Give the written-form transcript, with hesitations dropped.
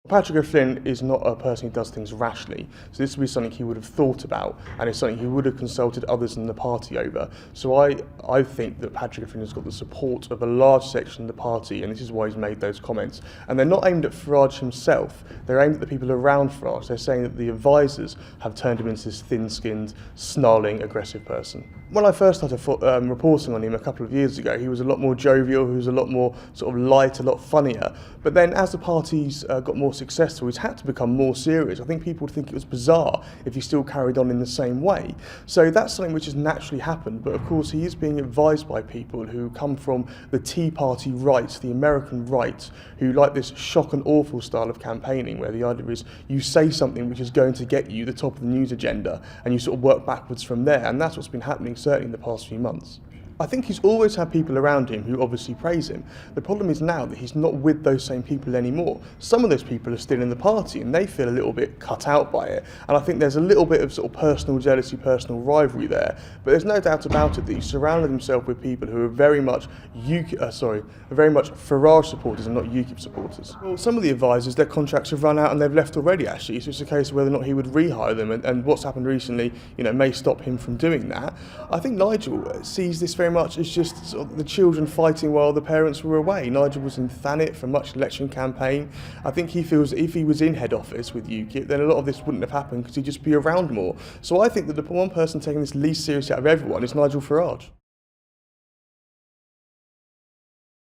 Patrick O'Flynn is not a person who does things rashly, so this would be something he would have thought about, and it's something he would have consulted others in the party over. So I think that Patrick O'Flynn has got the support of a large section of the party, and this is why he's made those comments. And they're not aimed at Farage himself, they're aimed at the people around Farage. They're saying that the advisors have turned him into this thin-skinned, snarling, aggressive person. When I first started reporting on him a couple of years ago, he was a lot more jovial, he was a lot more sort of light, a lot funnier. But then as the parties got more successful, he's had to become more serious. I think people would think it was bizarre if he still carried on in the same way. So that's something which has naturally happened, but of course he is being advised by people who come from the Tea Party right, the American right, who like this shock and awful style of campaigning, where the idea is you say something which is going to get you the top of the news agenda, and you sort of work backwards from there, and that's what's been happening certainly in the past few months. I think he's always had people around him who obviously praise him. The problem is now that he's not with those same people anymore. Some of those people are still in the party and they feel a little bit cut out by it. And I think there's a little bit of sort of personal jealousy, personal rivalry there. But there's no doubt about it that he's surrounded himself with people who are very much Farage supporters and not Ukip supporters. Well, some of the advisors, their contracts have run out and they've left already actually. So it's a case of whether or not he would rehire them, and what's happened recently, may stop him from doing that. I think Nigel sees this very much as just sort of the children fighting while the parents were away. Nigel was in Thanet for much election campaign. I think he feels that if he was in head office with UKIP, then a lot of this wouldn't have happened because he'd just be around more. So I think that the one person taking this least seriously out of everyone is Nigel Farage.